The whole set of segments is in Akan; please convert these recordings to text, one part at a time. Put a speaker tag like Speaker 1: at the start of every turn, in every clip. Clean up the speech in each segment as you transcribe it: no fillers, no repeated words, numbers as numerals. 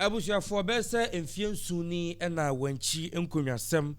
Speaker 1: Abusuafo bese emfie nsuni na Wenchi nkonwasem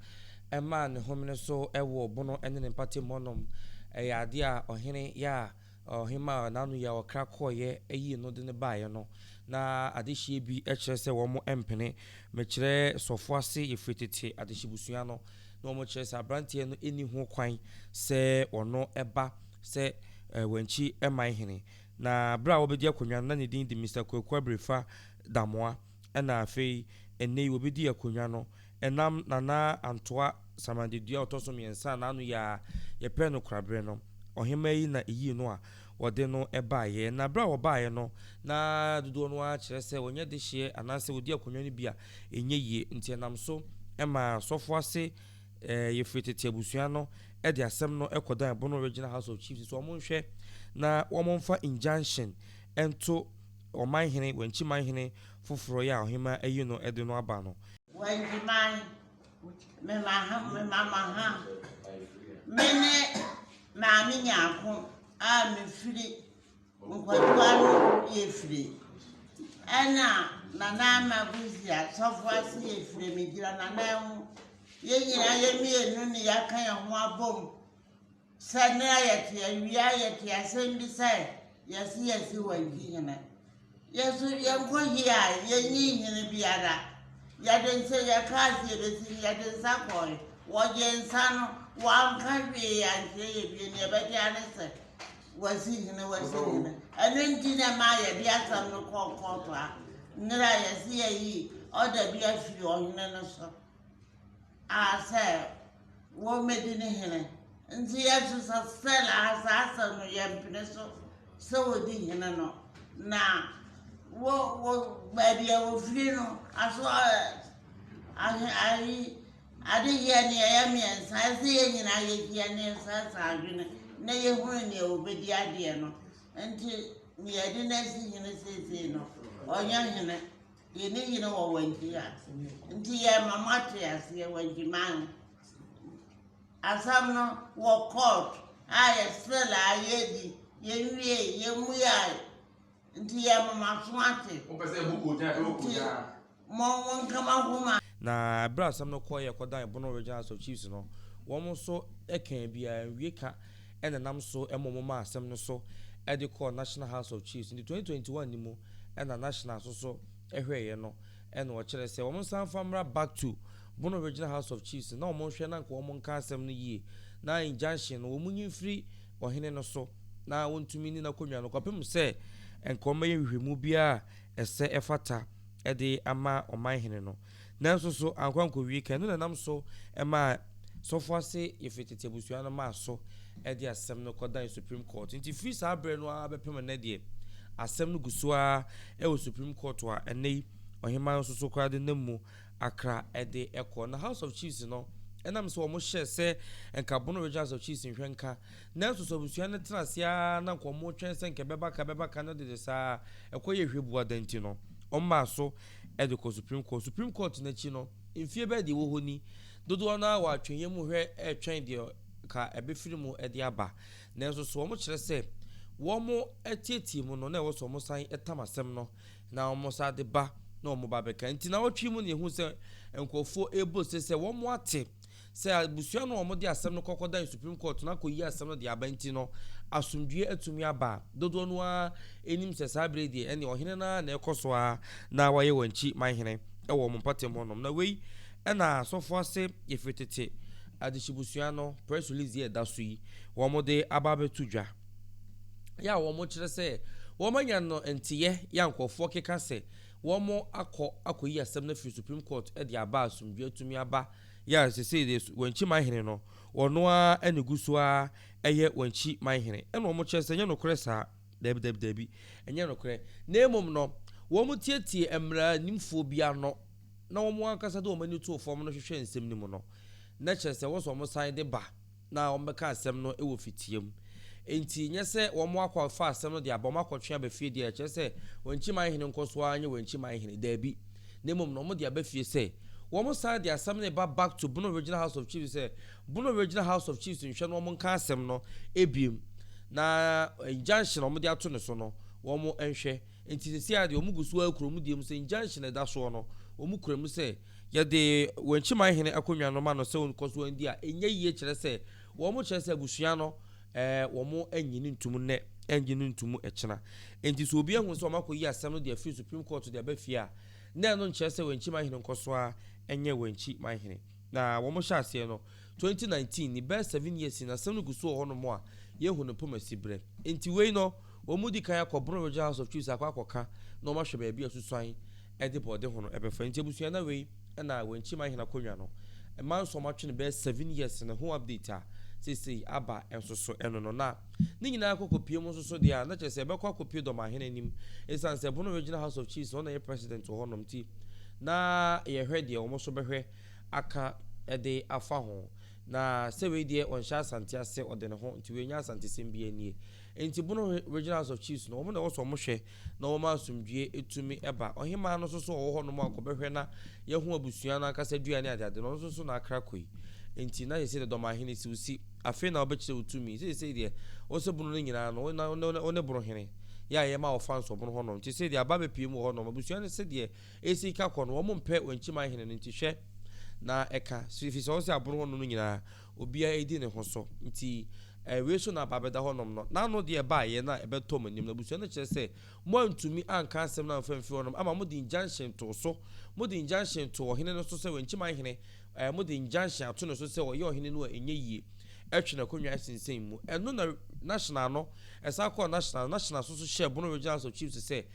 Speaker 1: ema ne homene so ewo bono ene ne pate monom ade a ohene ya ohima nanu ya okra koye eyi no de ne baaye no na adehie bi ekire se wo mo empene mekire Sofuase Yefretete adehibusua no na wo mo kire se abrantie no eni ho kwan se ono eba se Wenchi eman hene na bra wo bedi akonwa na ne din di Mr. Kwekwa Damoa ena afei ene obedi akonwa no enam nana antoa samandedua otoso miensa na anu ya yepe no krabre no ohema yi na eyi no a wode no ebaaye na bra wo baaye no na dodo no a kire se onye de hye anase odi akonwa no bia enye yie nti enam so ema Sofuase Yefretete abusua no e de asem no ekodan bono original House of Chiefs so mo nhwe na wo mo mfa injunction ento oman hene Wenchi man hene foforo ya ohima eyi no ede no aba no
Speaker 2: Wenchi man me mama ha mene maami nyako a me firi nkwadua no yefiri ana nana mabuzia Sofuase yefiri me gira nana hu ye nyina ye mienu ni yakan ya ho abom sanra yete awia yete asembi sai yesi Wenchi hene yesu yanko hiya yenyi hene biara yadense yakasi yedesi yadensa koy wojensano wankawe yanse yebie ne beti anese wasi hene anenti na ma ya bia sam no kokoto a nra yesi yi oda bia firi ohene no so ase wo medine hene nti yesu sasela asasa no yempene so wodi hene no na wo baby wo firi no aso ai ade ye ne ya miensa se ye nyina ye ne sasa adwene na ye hunu ne obedi ade no nti mi ade na si nyina sese no onya hene ye ne nyina wo Wenchi ya nti ye mama te ase Wenchi man asam no wo court aye sela ayedi ye wie ye muya nti ya mama swate
Speaker 3: opese buku ja
Speaker 2: mo kama huma
Speaker 1: na bra sam no koye kodan bono original House of Chiefs no wo mo so ekan bia wieka enenam so emomoma asem no so e de call National House of Chiefs in 2021 ni mu ena national so ehweye no ena wo kire se wo mo san famra back to bono original House of Chiefs na wo mo hwe na nka wo mo nka asem no yie na injunction wo mo nyimfiri ohene no so na wontumi ni na konwa no kwapem se enkoma ye hwehwemu bia ese efata ede ama oman hene no nanso so ankwanko weekend no nam so ema Sofuase Yefretete abusua no ma so ede asem no kodan Supreme Court nti free sabre no abepem na de asem no gusua e Supreme Court wa enei ohima so kwade namu akra ede ekọ na House of Chiefs no enam so omo hye se enka bono House of Chiefs nhwenka nanso so abusua no trasia na nkomo twen se nke bebaka no de sa ekoye hwebu adanti no omma so ediko Supreme Court na chi no mfie be de wo honi dodo na wa atwenye mu hwe etwen de ka ebefiri mu ede aba nanso so omo kire se wo mo etieti mu no na wo so omo san etamasem no na omo sa de ba na omo ba beka nti na wotwi mu ne hu se enkofo ebo se wo mo ate se abusua no omo de asem no kokoda Supreme Court na koyi asem no de aba nti no asumdue atumi aba dodo no a enim se sabre de ene ohene na ekoso a na waye Wenchi man hene e wo mpate monom na wei ena Sofuase Yefretete adishibusua no press release ye da so yi wo mo de ababe tudwa ya wo mo kire se wo manya no entiye ya nkofo keka se wo mo akoyi asem na fi Supreme Court e de aba asumdue atumi aba ya se say this Wenchi man hene no ono a eneguso a eye Wenchi man hene eno omo chese nya no kore sa debi enya no kore na emom no wo mo tietie emra nimfo bia no na wo mo ankasa de o mani to form no hwehwe nsem ni mu no na chese wo so mo sign de ba na wo meka asem no e wo fitiem enti nyese wo mo akwa fa asem no de abom akotwe abafie de chese Wenchi man hene nkoso anya Wenchi man hene debi na emom no mo de abafie se womo side the assembly back to Bono Original House of Chiefs say Bono Original House of Chiefs nhwe no mo nka asem no ebiem na injunction omo de ato ne so no womo enhwe enti se ade omu gusu akuro mu die mu se injunction da so no omu kura mu se ye de Wenchi man hene akonwa no ma no se onkoso andi a enye yie kire se wo mo kire se abusua no wo mo anyini ntumu ne engine ntumu echena enti so obi ehun se o makoyi asem no de free Supreme Court de abafia na no nkire se Wenchi man hene nkoso a enye Wenchi man hene na wo mo sha ase no 2019 ni best 7 years na asem no gusu ho no mo a ye hu no pomasi bre enti wei no omudi kan akobro Royal House of Chiefs akwakoka no ma hwe ba bia susuan ede bode ho no ebefa enti abusua na wei na Wenchi man hene akonwa no man so ma twe best 7 years na ho update a sisi aba ensoso eno no na ni nyina akokopie mu soso dia na chese be kwakopie do ma hene nim esan se bono Regional House of Chiefs ona ye president ho nom ti na ye hwe dia omo so behwe aka ede afa ho na se we die on sha Asante ase ode ne ho nti we nya Asante sembi anie enti bono Regional House of Chiefs no omo na wo so mo hwe na wo ma asumdue etumi eba ohima no soso wo ho no mo akobehwe na ye ho abusua na aka sadua ne ade no soso na akra koi enti na ye se de do ma hene si usi afi na obekire utumi se de wo se bunu nyina no one buru hene ya ye ma ofan so bunu ho no nti se de aba bepie mu ho no abusua ne se de esi ka kɔ no wo mo mpe Wenchi man hene no nti hwe na eka sifi so se aburu ho no nyina obia edi ne ho so nti we so na babeda ho nom no na no de ba ye na ebeto manim na abusua ne kire se mo antumi anka asem na mfamfi ho no ama mo de injunction to so mo de injunction to hene no so se Wenchi man hene mo de injunction ato no so se o ye hene no enye yie etwena konwa sinsen mu eno na national no esa call national so share bono Regional House of Chiefs say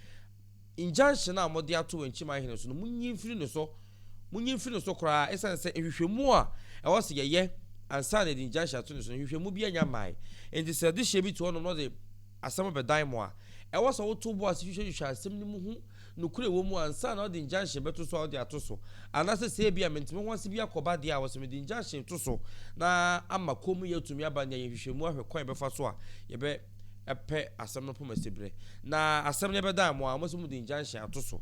Speaker 1: injunction na mo de ato Wenchi man hene so no munyimfiri no so kra esa se ehwehwemu a e wo se ye ansa na de injunction ato no so ehwehwemu bi anya mai enti se de hye bi to no de asem be dan mo a e wo so wo to bo asehwehwe asem ni mu hu no kure wo mu ansa na de injunction beto so de ato so anase se bia mentime ho ase bia koba de a wo se me de injunction to so na ama komu yetumi aba nya yehwehwemu ahwe kwan befa so a ye be epe asem no pomasi bre na asem ne be dan mo a mo se mu de injunction ato so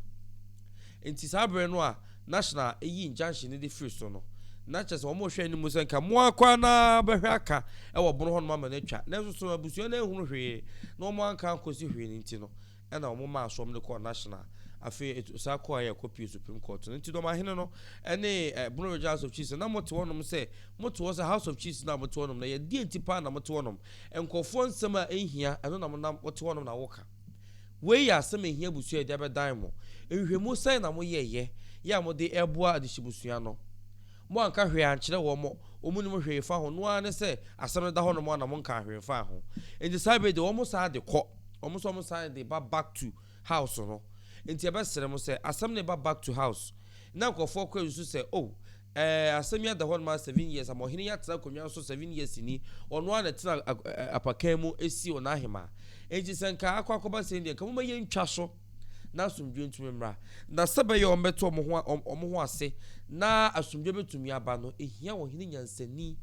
Speaker 1: enti sabre no a national eyi injunction ne de free so no na chese omo hwe ni musa nka mo akwa na behwe aka e wo bono ho no ma na twa na so abusua na ehunu hwe na omo anka ankosi hwe ni nti no e na omo ma asom ne ko national afi sa ko aye copy Supreme Court nti do ma hene no ene bono Regional House of Chiefs na moto wonom se moto wo House of Chiefs na moto wonom na ye die nti pa na moto wonom enkofo nsem a ehia eno na moto wonom na woka we ya asem ehia busua de be dan mo ehwehwemu sai na mo ye ya mo de eboa adishibusua no mo anka hwe ankyere wo mo omunim hwe fa ho no ane se asem da ho no mo na mo nka hwe fa ho enti sabe de wo mo sa de kɔ omo so mo sa de back to house no enti ebesere mo se asem ne back to house na nkofo kwa yusu se asem ya da ho no 7 years am ohene ya tra konwa so 7 years ni ono ana tra apakan mu esi ona ahema enti se nka akwakoba se ndi ka mo ye ntwa so na asumdwe ntumi mra na sebe ye ombeto omo ho ase na asumdwe betumi aba no ehia wo hini nyansani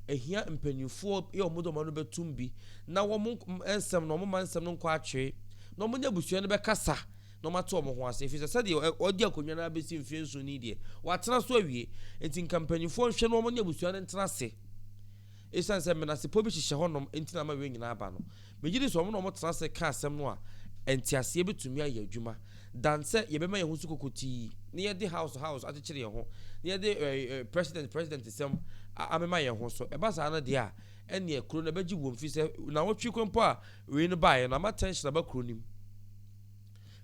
Speaker 1: ehia mpanyufo ye omodo ma no betumbi na wo mo ensem no mo mansem no nkwa atwe no mo nya busua no bekasa no mato omo ho ase fi se de odi akonwa na besi mfie nso ni de watena so awie enti nkampanyufo nhwe no mo nya busua no ntena se esan se menase po bi hihye honom enti na ma we nyina aba no megidi so no mo tena se ka asem no a enti ase betumi aye adwuma danse ye bema ye ho sukokoti ne ye de house atechire ye ho ne ye de president sem amema ye ho so e ba sa na de a ene e kro na beji wo mfi se na wotwi kwempo a we no ba ye na ma tension ba kro nim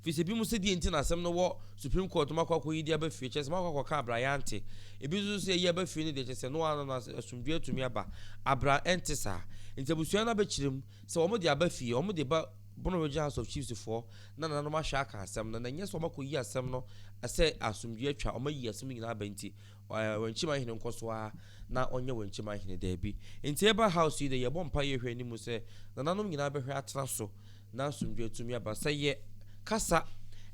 Speaker 1: fi se bi mu se di enti na asem no wo Supreme Court makwa yi di aba fi chese makwa ka abra yante e bi zo se ye aba fi ni de chese no ana na asumdue atumi aba abra entisa enti abusua na ba kirem se wo mo de aba fi wo mo de ba bono Regional House of Chiefs for na no ma hwa aka asem na nye so makoyi asem no ase asumdue atwa o ma yi asem nyina ba nti Wenchi man hene nkoso a na onye Wenchi man hene da bi nti eba house yi de ye bompa ye hwe ni mu se na nanom nyina ba hwe atena so na asumdue atumi aba se ye kasa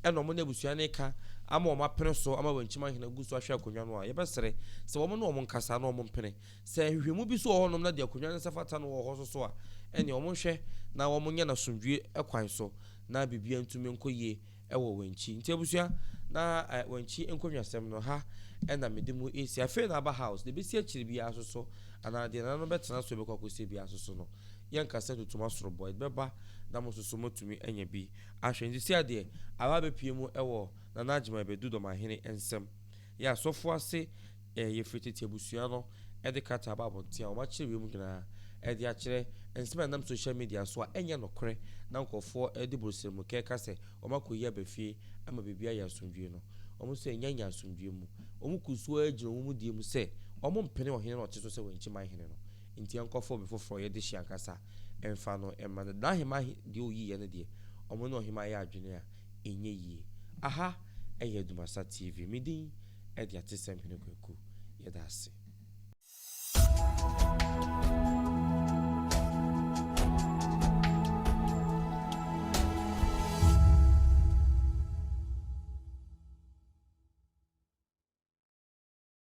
Speaker 1: eno mo na busua ne ka ama o ma pene so ama Wenchi man hene guso ahwe akonwa no a ye besere se wo mo no mo nkasa na o mo mpene se hwehwemu bi so ho nom na de akonwa ne safata no wo ho so a ene o mo hwe na wo mo nya na sumdue ekwan so na bibia ntumi nkoyie ewo Wenchi nti abusua na Wenchi enkonwasem no ha ena medimu esi afi na aba house de besi akiri bia so ana de na no betena so be kwakosi bia so no yen kasa tutuma soro boy beba na mo so motumi enya bi ahwe ndi sia de aba bepie mu ewo na najima bedu do mahene ensem ya Sofuase Yefretete abusua no de kata ba abontia o ma kire wiem gina de akire ensem nam social media so a enya nokore na nkofo de brosemu keka se o makoyi abafie ama bibia ya asomdwie no o mo se enya asomdwie mu o mu kusuo agire o mu die mu se o mo mpene ohene no oteso se Wenchi mahene no nti nkofo be foforo ye de hia kasa emfa no emma na hema de oyi ye ne de o mo no hema ya adwene a enye yie aha ADUMASA TV midin e de atesem hene kwaku ye da ase